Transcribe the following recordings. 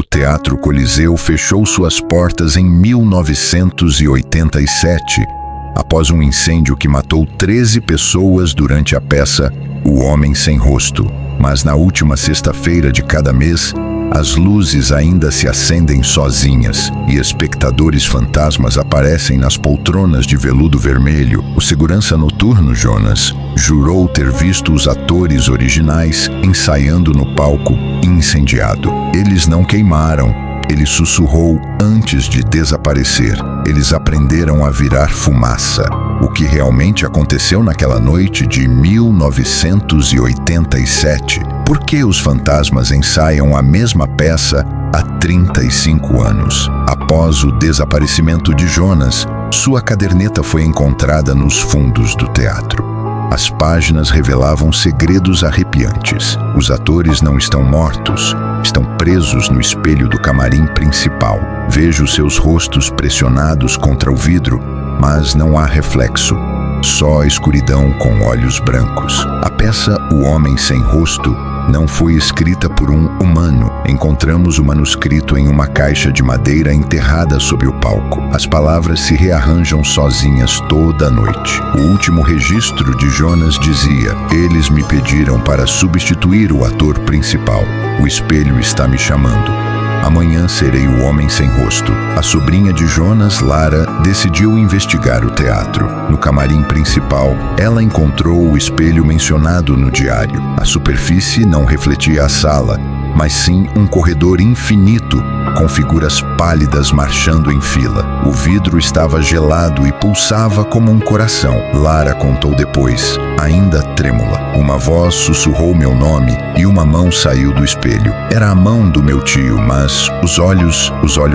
O Teatro Coliseu fechou suas portas em 1987, após um incêndio que matou 13 pessoas durante a peça O Homem Sem Rosto. Mas na última sexta-feira de cada mês, as luzes ainda se acendem sozinhas e espectadores fantasmas aparecem nas poltronas de veludo vermelho. O segurança noturno, Jonas, jurou ter visto os atores originais ensaiando no palco incendiado. Eles não queimaram. Ele sussurrou antes de desaparecer. Eles aprenderam a virar fumaça. O que realmente aconteceu naquela noite de 1987? Por que os fantasmas ensaiam a mesma peça há 35 anos? Após o desaparecimento de Jonas, sua caderneta foi encontrada nos fundos do teatro. As páginas revelavam segredos arrepiantes. Os atores não estão mortos, estão presos no espelho do camarim principal. Vejo seus rostos pressionados contra o vidro, mas não há reflexo, só a escuridão com olhos brancos. A peça O Homem Sem Rosto não foi escrita por um humano. Encontramos o manuscrito em uma caixa de madeira enterrada sob o palco. As palavras se rearranjam sozinhas toda a noite. O último registro de Jonas dizia: "Eles me pediram para substituir o ator principal. O espelho está me chamando. Amanhã serei o Homem Sem Rosto." A sobrinha de Jonas, Lara, decidiu investigar o teatro. No camarim principal, ela encontrou o espelho mencionado no diário. A superfície não refletia a sala, mas sim um corredor infinito, com figuras pálidas marchando em fila. O vidro estava gelado e pulsava como um coração. Lara contou depois, ainda trêmula. Uma voz sussurrou meu nome e uma mão saiu do espelho. Era a mão do meu tio, mas os olhos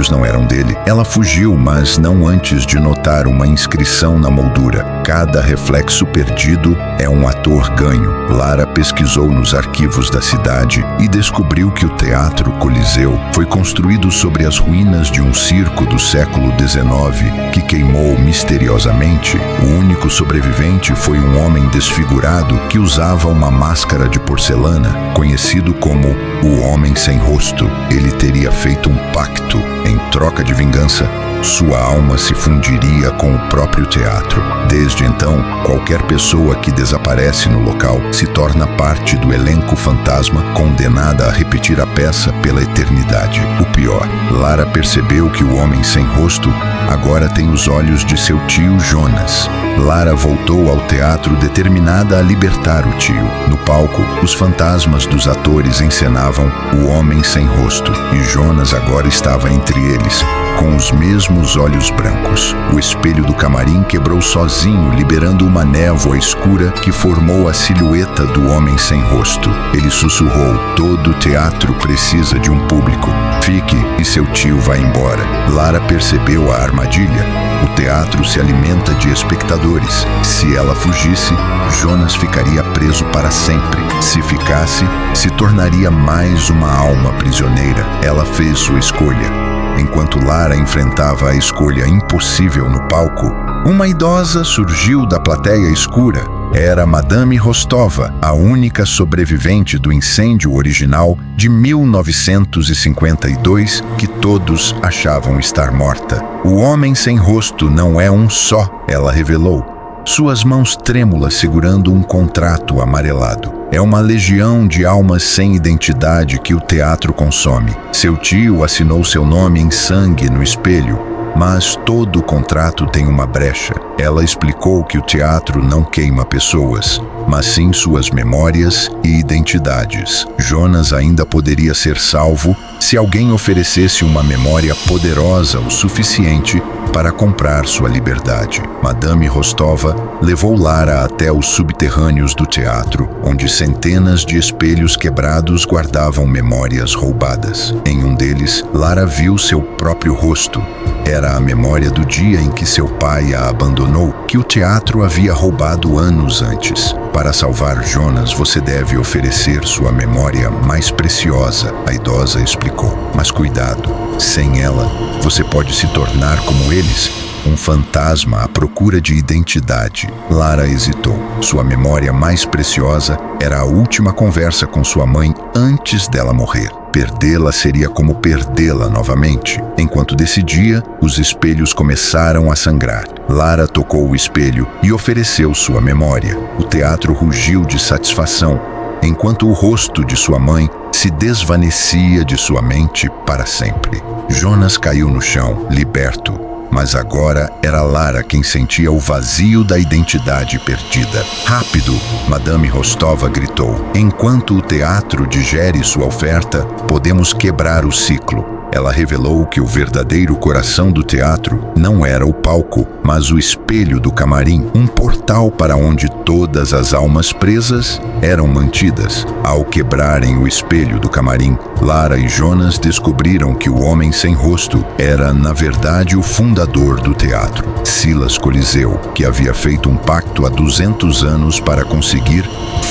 não eram dele. Ela fugiu, mas não antes de notar uma inscrição na moldura: "Cada reflexo perdido é um ator ganho." Lara pesquisou nos arquivos da cidade e descobriu que o Teatro Coliseu foi construído sobre as ruínas de um circo do século XIX que queimou misteriosamente. O único sobrevivente foi um homem desfigurado que usava uma máscara de porcelana, conhecido como o Homem Sem Rosto. Ele teria feito um pacto. Em troca de vingança, sua alma se fundiria com o próprio teatro. Desde então, qualquer pessoa que desaparece no local se torna parte do elenco fantasma, condenada a repetir a peça pela eternidade. O pior, Lara percebeu que o Homem Sem Rosto agora tem os olhos de seu tio Jonas. Lara voltou ao teatro determinada a libertar o tio. No palco, os fantasmas dos atores encenavam o Homem Sem Rosto, e Jonas agora estava entre eles, com os mesmos olhos brancos. O espelho do camarim quebrou sozinho, liberando uma névoa escura que formou a silhueta do Homem Sem Rosto. Ele sussurrou: "Todo teatro precisa de um público. Fique e seu tio vai embora." Lara percebeu a armadilha. O teatro se alimenta de espectadores. Se ela fugisse, Jonas ficaria preso para sempre. Se ficasse, se tornaria mais uma alma prisioneira. Ela fez sua escolha. Enquanto Lara enfrentava a escolha impossível no palco, uma idosa surgiu da plateia escura. Era Madame Rostova, a única sobrevivente do incêndio original de 1952, que todos achavam estar morta. "O Homem Sem Rosto não é um só", ela revelou, suas mãos trêmulas segurando um contrato amarelado. "É uma legião de almas sem identidade que o teatro consome. Seu tio assinou seu nome em sangue no espelho, mas todo o contrato tem uma brecha." Ela explicou que o teatro não queima pessoas, mas sim suas memórias e identidades. Jonas ainda poderia ser salvo se alguém oferecesse uma memória poderosa o suficiente para comprar sua liberdade. Madame Rostova levou Lara até os subterrâneos do teatro, onde centenas de espelhos quebrados guardavam memórias roubadas. Em um deles, Lara viu seu próprio rosto. Era a memória do dia em que seu pai a abandonou, que o teatro havia roubado anos antes. "Para salvar Jonas, você deve oferecer sua memória mais preciosa", a idosa explicou. "Mas cuidado, sem ela, você pode se tornar como eles, um fantasma à procura de identidade." Lara hesitou. Sua memória mais preciosa era a última conversa com sua mãe antes dela morrer. perdê-la seria como perdê-la novamente. Enquanto decidia, os espelhos começaram a sangrar. Lara tocou o espelho e ofereceu sua memória. O teatro rugiu de satisfação, enquanto o rosto de sua mãe se desvanecia de sua mente para sempre. Jonas caiu no chão, liberto. Mas agora era Lara quem sentia o vazio da identidade perdida. Rápido, Madame Rostova gritou. Enquanto o teatro digere sua oferta, podemos quebrar o ciclo. Ela revelou que o verdadeiro coração do teatro não era o palco, mas o espelho do camarim, um portal para onde todas as almas presas eram mantidas. Ao quebrarem o espelho do camarim, Lara e Jonas descobriram que o homem sem rosto era, na verdade, o fundador do teatro, Silas Coliseu, que havia feito um pacto há 200 anos para conseguir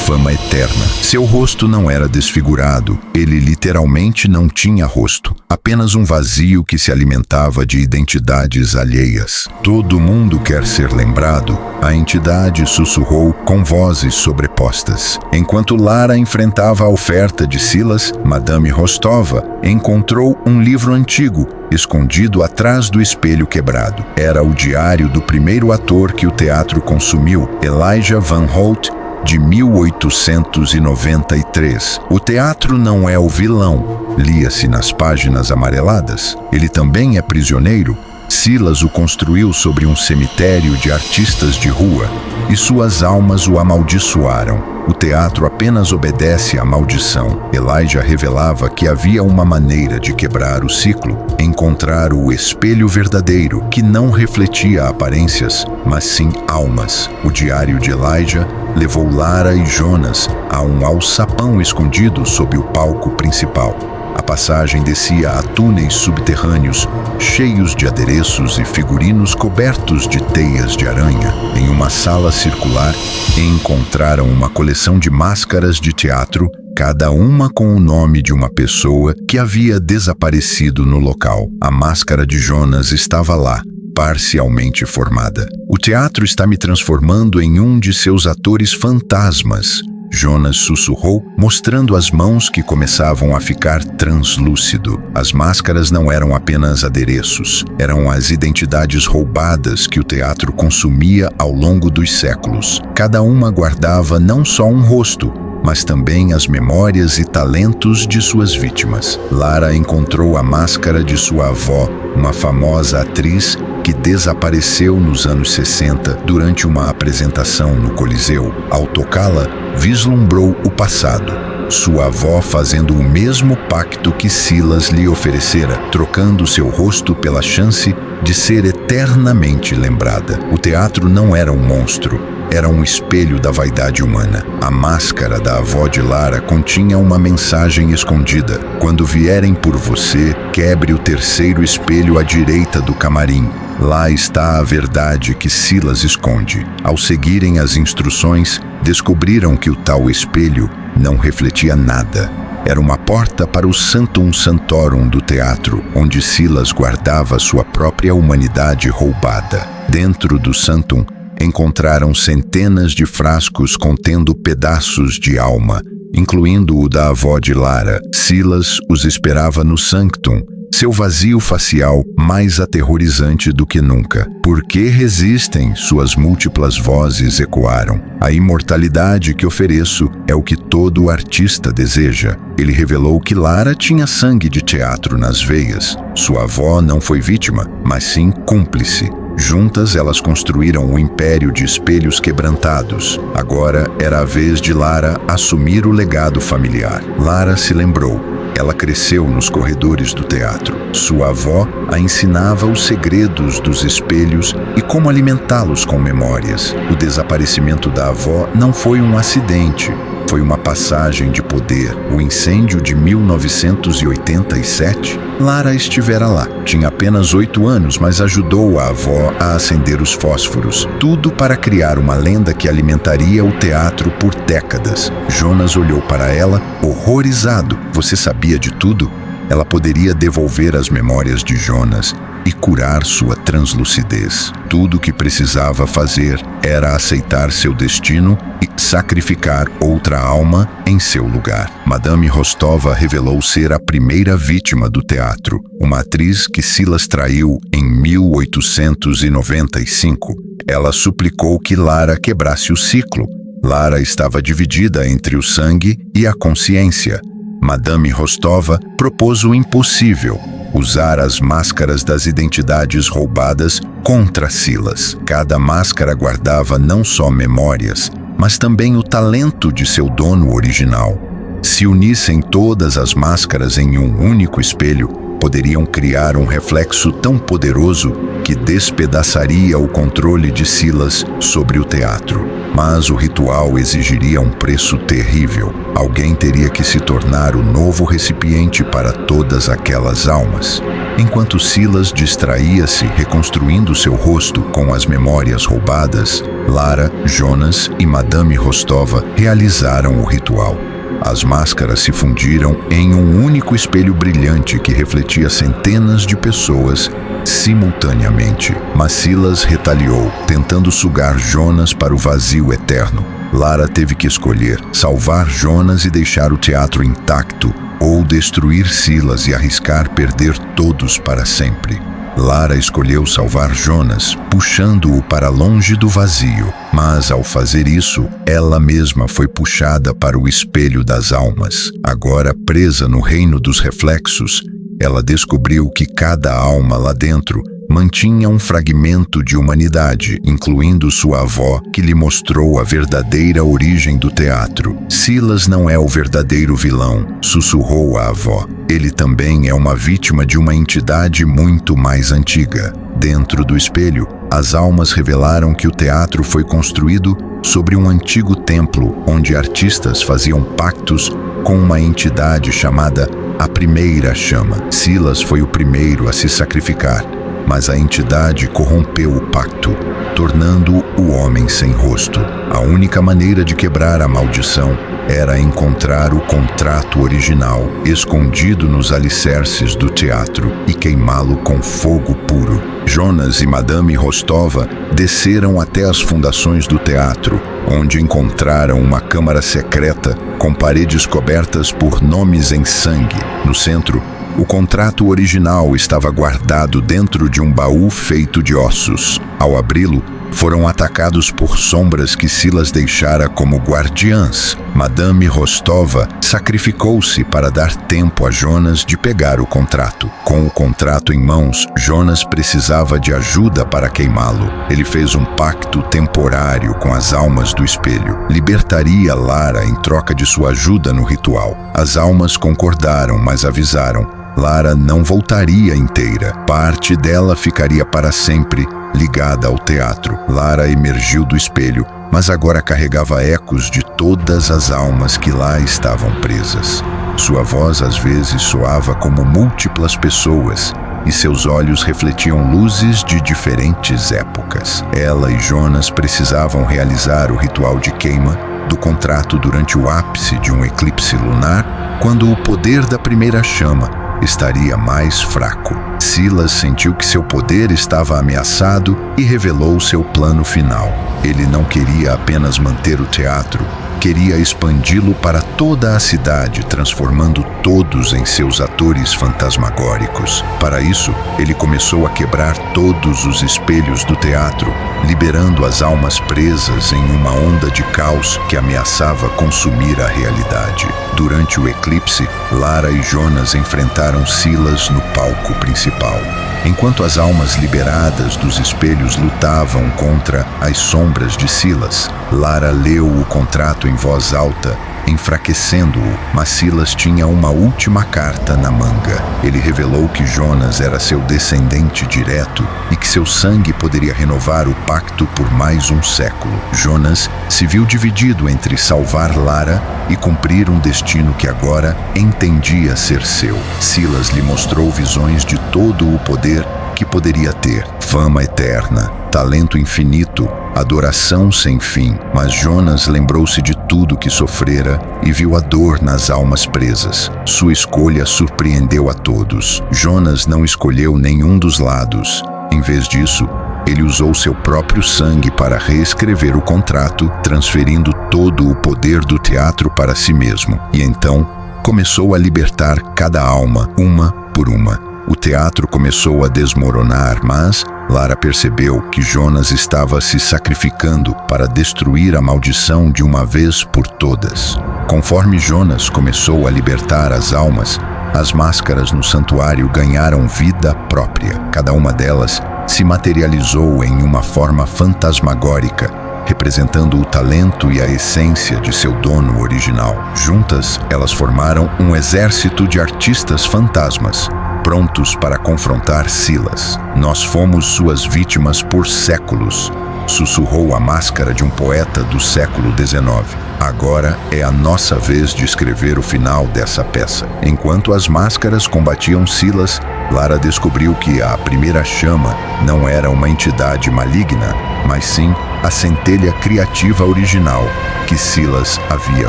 fama eterna. Seu rosto não era desfigurado, ele literalmente não tinha rosto, apenas um vazio que se alimentava de identidades alheias. Todo mundo quer ser lembrado, a entidade sussurrou com vozes sobrepostas. Enquanto Lara enfrentava a oferta de Silas, Madame Rostova encontrou um livro antigo, escondido atrás do espelho quebrado. Era o diário do primeiro ator que o teatro consumiu, Elijah Van Holt, de 1893. O teatro não é o vilão, lia-se nas páginas amareladas. Ele também é prisioneiro. Silas o construiu sobre um cemitério de artistas de rua, e suas almas o amaldiçoaram. O teatro apenas obedece à maldição. Elijah revelava que havia uma maneira de quebrar o ciclo, encontrar o espelho verdadeiro, que não refletia aparências, mas sim almas. O diário de Elijah levou Lara e Jonas a um alçapão escondido sob o palco principal. A passagem descia a túneis subterrâneos, cheios de adereços e figurinos cobertos de teias de aranha. Em uma sala circular, encontraram uma coleção de máscaras de teatro, cada uma com o nome de uma pessoa que havia desaparecido no local. A máscara de Jonas estava lá, parcialmente formada. O teatro está me transformando em um de seus atores fantasmas, Jonas sussurrou, mostrando as mãos que começavam a ficar translúcido. As máscaras não eram apenas adereços, eram as identidades roubadas que o teatro consumia ao longo dos séculos. Cada uma guardava não só um rosto, mas também as memórias e talentos de suas vítimas. Lara encontrou a máscara de sua avó, uma famosa atriz que desapareceu nos anos 60 durante uma apresentação no Coliseu. Ao tocá-la, vislumbrou o passado. Sua avó fazendo o mesmo pacto que Silas lhe oferecera, trocando seu rosto pela chance de ser eternamente lembrada. O teatro não era um monstro, era um espelho da vaidade humana. A máscara da avó de Lara continha uma mensagem escondida. Quando vierem por você, quebre o terceiro espelho à direita do camarim. Lá está a verdade que Silas esconde. Ao seguirem as instruções, descobriram que o tal espelho não refletia nada. Era uma porta para o Sanctum Sanctorum do teatro, onde Silas guardava sua própria humanidade roubada. Dentro do Sanctum, encontraram centenas de frascos contendo pedaços de alma, incluindo o da avó de Lara. Silas os esperava no Sanctum, seu vazio facial mais aterrorizante do que nunca. Por que resistem? Suas múltiplas vozes ecoaram. A imortalidade que ofereço é o que todo artista deseja. Ele revelou que Lara tinha sangue de teatro nas veias. Sua avó não foi vítima, mas sim cúmplice. Juntas, elas construíram um império de espelhos quebrantados. Agora era a vez de Lara assumir o legado familiar. Lara se lembrou. Ela cresceu nos corredores do teatro. Sua avó a ensinava os segredos dos espelhos e como alimentá-los com memórias. O desaparecimento da avó não foi um acidente. Foi uma passagem de poder. O incêndio de 1987, Lara estivera lá. Tinha apenas 8 anos, mas ajudou a avó a acender os fósforos. Tudo para criar uma lenda que alimentaria o teatro por décadas. Jonas olhou para ela, horrorizado. Você sabia de tudo? ela poderia devolver as memórias de Jonas e curar sua translucidez. Tudo o que precisava fazer era aceitar seu destino e sacrificar outra alma em seu lugar. Madame Rostova revelou ser a primeira vítima do teatro, uma atriz que Silas traiu em 1895. Ela suplicou que Lara quebrasse o ciclo. Lara estava dividida entre o sangue e a consciência. Madame Rostova propôs o impossível: usar as máscaras das identidades roubadas contra Silas. Cada máscara guardava não só memórias, mas também o talento de seu dono original. Se unissem todas as máscaras em um único espelho, poderiam criar um reflexo tão poderoso que despedaçaria o controle de Silas sobre o teatro. Mas o ritual exigiria um preço terrível. Alguém teria que se tornar o novo recipiente para todas aquelas almas. Enquanto Silas distraía-se reconstruindo seu rosto com as memórias roubadas, Lara, Jonas e Madame Rostova realizaram o ritual. As máscaras se fundiram em um único espelho brilhante que refletia centenas de pessoas simultaneamente. Mas Silas retaliou, tentando sugar Jonas para o vazio eterno. Lara teve que escolher: salvar Jonas e deixar o teatro intacto, ou destruir Silas e arriscar perder todos para sempre. Lara escolheu salvar Jonas, puxando-o para longe do vazio. Mas, ao fazer isso, ela mesma foi puxada para o espelho das almas. Agora presa no reino dos reflexos, ela descobriu que cada alma lá dentro mantinha um fragmento de humanidade, incluindo sua avó, que lhe mostrou a verdadeira origem do teatro. Silas não é o verdadeiro vilão, sussurrou a avó. Ele também é uma vítima de uma entidade muito mais antiga. Dentro do espelho, as almas revelaram que o teatro foi construído sobre um antigo templo, onde artistas faziam pactos com uma entidade chamada a Primeira Chama. Silas foi o primeiro a se sacrificar, mas a entidade corrompeu o pacto, tornando-o o homem sem rosto. A única maneira de quebrar a maldição era encontrar o contrato original, escondido nos alicerces do teatro, e queimá-lo com fogo puro. Jonas e Madame Rostova desceram até as fundações do teatro, onde encontraram uma câmara secreta com paredes cobertas por nomes em sangue. No centro, o contrato original estava guardado dentro de um baú feito de ossos. Ao abri-lo, foram atacados por sombras que Silas deixara como guardiãs. Madame Rostova sacrificou-se para dar tempo a Jonas de pegar o contrato. Com o contrato em mãos, Jonas precisava de ajuda para queimá-lo. Ele fez um pacto temporário com as almas do espelho. Libertaria Lara em troca de sua ajuda no ritual. As almas concordaram, mas avisaram: Lara não voltaria inteira. Parte dela ficaria para sempre ligada ao teatro. Lara emergiu do espelho, mas agora carregava ecos de todas as almas que lá estavam presas. Sua voz às vezes soava como múltiplas pessoas, e seus olhos refletiam luzes de diferentes épocas. Ela e Jonas precisavam realizar o ritual de queima do contrato durante o ápice de um eclipse lunar, quando o poder da Primeira Chama estaria mais fraco. Silas sentiu que seu poder estava ameaçado e revelou seu plano final. Ele não queria apenas manter o teatro, queria expandi-lo para toda a cidade, transformando todos em seus atores fantasmagóricos. Para isso, ele começou a quebrar todos os espelhos do teatro, liberando as almas presas em uma onda de caos que ameaçava consumir a realidade. Durante o eclipse, Lara e Jonas enfrentaram Silas no palco principal. Enquanto as almas liberadas dos espelhos lutavam contra as sombras de Silas, Lara leu o contrato em voz alta, enfraquecendo-o, mas Silas tinha uma última carta na manga. Ele revelou que Jonas era seu descendente direto e que seu sangue poderia renovar o pacto por mais um século. Jonas se viu dividido entre salvar Lara e cumprir um destino que agora entendia ser seu. Silas lhe mostrou visões de todo o poder que poderia ter, Fama eterna, talento infinito, adoração sem fim. Mas Jonas lembrou-se de tudo que sofrera e viu a dor nas almas presas. Sua escolha surpreendeu a todos. Jonas não escolheu nenhum dos lados. Em vez disso, ele usou seu próprio sangue para reescrever o contrato, transferindo todo o poder do teatro para si mesmo. E então, começou a libertar cada alma, uma por uma. O teatro começou a desmoronar, mas Lara percebeu que Jonas estava se sacrificando para destruir a maldição de uma vez por todas. Conforme Jonas começou a libertar as almas, as máscaras no santuário ganharam vida própria. Cada uma delas se materializou em uma forma fantasmagórica, representando o talento e a essência de seu dono original. Juntas, elas formaram um exército de artistas fantasmas, prontos para confrontar Silas. Nós fomos suas vítimas por séculos, sussurrou a máscara de um poeta do século XIX. Agora é a nossa vez de escrever o final dessa peça. Enquanto as máscaras combatiam Silas, Lara descobriu que a primeira chama não era uma entidade maligna, mas sim a centelha criativa original que Silas havia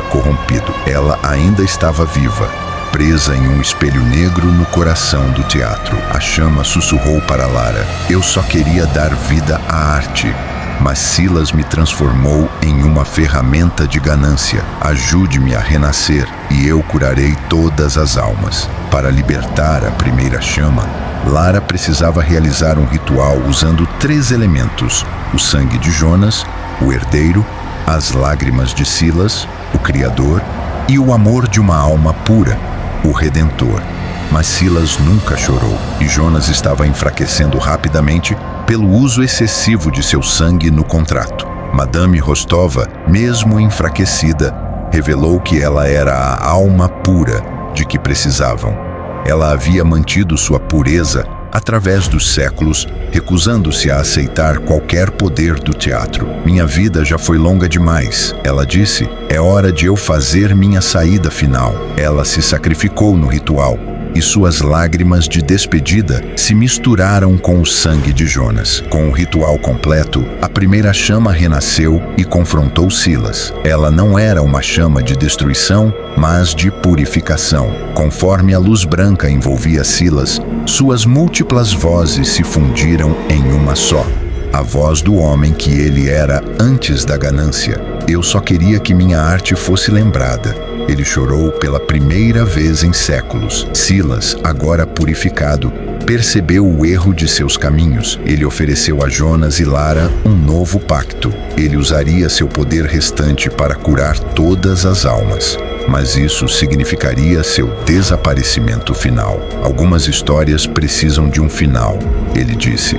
corrompido. Ela ainda estava viva, presa em um espelho negro no coração do teatro. A chama sussurrou para Lara: "Eu só queria dar vida à arte, mas Silas me transformou em uma ferramenta de ganância. Ajude-me a renascer e eu curarei todas as almas." Para libertar a primeira chama, Lara precisava realizar um ritual usando 3 elementos: o sangue de Jonas, o herdeiro, as lágrimas de Silas, o Criador, e o amor de uma alma pura, o Redentor. Mas Silas nunca chorou, e Jonas estava enfraquecendo rapidamente pelo uso excessivo de seu sangue no contrato. Madame Rostova, mesmo enfraquecida, revelou que ela era a alma pura de que precisavam. Ela havia mantido sua pureza através dos séculos, recusando-se a aceitar qualquer poder do teatro. "Minha vida já foi longa demais," ela disse. "É hora de eu fazer minha saída final." Ela se sacrificou no ritual, e suas lágrimas de despedida se misturaram com o sangue de Jonas. Com o ritual completo, a primeira chama renasceu e confrontou Silas. Ela não era uma chama de destruição, mas de purificação. Conforme a luz branca envolvia Silas, suas múltiplas vozes se fundiram em uma só. A voz do homem que ele era antes da ganância. "Eu só queria que minha arte fosse lembrada." Ele chorou pela primeira vez em séculos. Silas, agora purificado, percebeu o erro de seus caminhos. Ele ofereceu a Jonas e Lara um novo pacto. Ele usaria seu poder restante para curar todas as almas. Mas isso significaria seu desaparecimento final. "Algumas histórias precisam de um final," ele disse.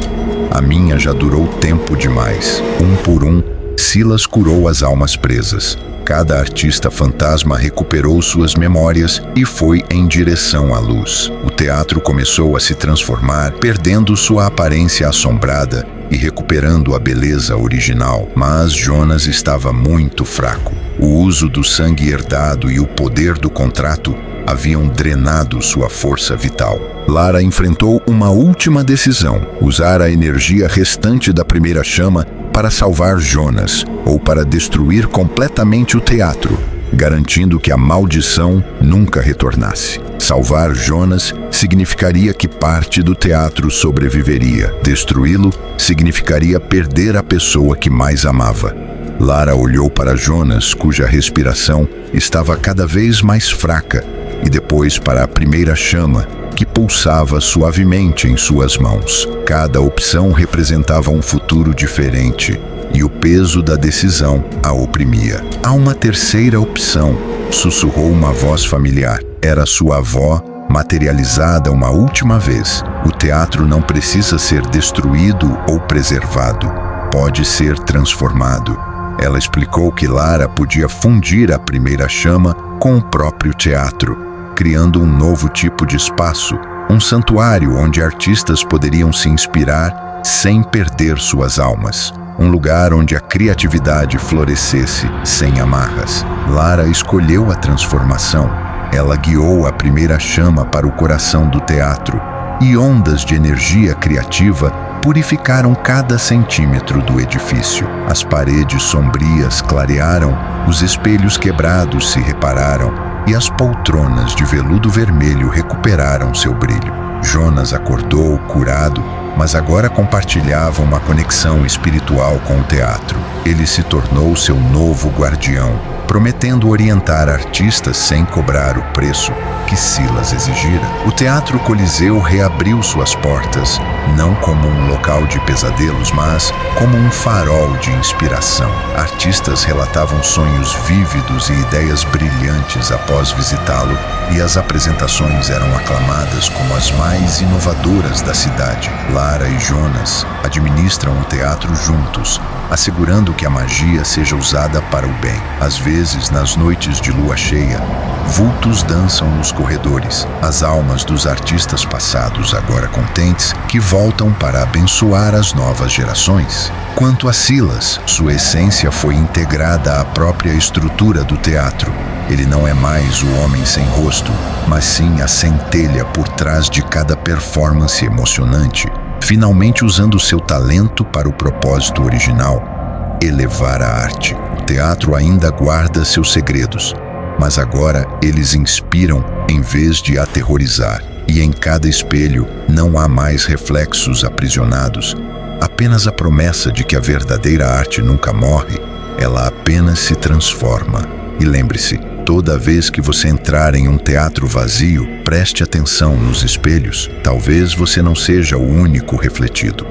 "A minha já durou tempo demais." Um por um, Silas curou as almas presas. Cada artista fantasma recuperou suas memórias e foi em direção à luz. O teatro começou a se transformar, perdendo sua aparência assombrada e recuperando a beleza original. Mas Jonas estava muito fraco. O uso do sangue herdado e o poder do contrato haviam drenado sua força vital. Lara enfrentou uma última decisão: usar a energia restante da primeira chama para salvar Jonas, ou para destruir completamente o teatro, garantindo que a maldição nunca retornasse. Salvar Jonas significaria que parte do teatro sobreviveria. Destruí-lo significaria perder a pessoa que mais amava. Lara olhou para Jonas, cuja respiração estava cada vez mais fraca, e depois para a primeira chama, que pulsava suavemente em suas mãos. Cada opção representava um futuro diferente, e o peso da decisão a oprimia. "Há uma terceira opção," sussurrou uma voz familiar. Era sua avó, materializada uma última vez. "O teatro não precisa ser destruído ou preservado. Pode ser transformado." Ela explicou que Lara podia fundir a primeira chama com o próprio teatro, criando um novo tipo de espaço, um santuário onde artistas poderiam se inspirar sem perder suas almas. Um lugar onde a criatividade florescesse sem amarras. Lara escolheu a transformação. Ela guiou a primeira chama para o coração do teatro, e ondas de energia criativa purificaram cada centímetro do edifício. As paredes sombrias clarearam, os espelhos quebrados se repararam e as poltronas de veludo vermelho recuperaram seu brilho. Jonas acordou curado, mas agora compartilhava uma conexão espiritual com o teatro. Ele se tornou seu novo guardião, prometendo orientar artistas sem cobrar o preço que Silas exigira. O Teatro Coliseu reabriu suas portas, não como um local de pesadelos, mas como um farol de inspiração. Artistas relatavam sonhos vívidos e ideias brilhantes após visitá-lo, e as apresentações eram aclamadas como as mais inovadoras da cidade. Lara e Jonas administram o teatro juntos, assegurando que a magia seja usada para o bem. Às vezes, nas noites de lua cheia, vultos dançam nos corredores, as almas dos artistas passados, agora contentes, que voltam para abençoar as novas gerações. Quanto a Silas, sua essência foi integrada à própria estrutura do teatro. Ele não é mais o homem sem rosto, mas sim a centelha por trás de cada performance emocionante, finalmente usando seu talento para o propósito original: elevar a arte. O teatro ainda guarda seus segredos, mas agora eles inspiram em vez de aterrorizar. E em cada espelho não há mais reflexos aprisionados, apenas a promessa de que a verdadeira arte nunca morre, ela apenas se transforma. E lembre-se, toda vez que você entrar em um teatro vazio, preste atenção nos espelhos. Talvez você não seja o único refletido.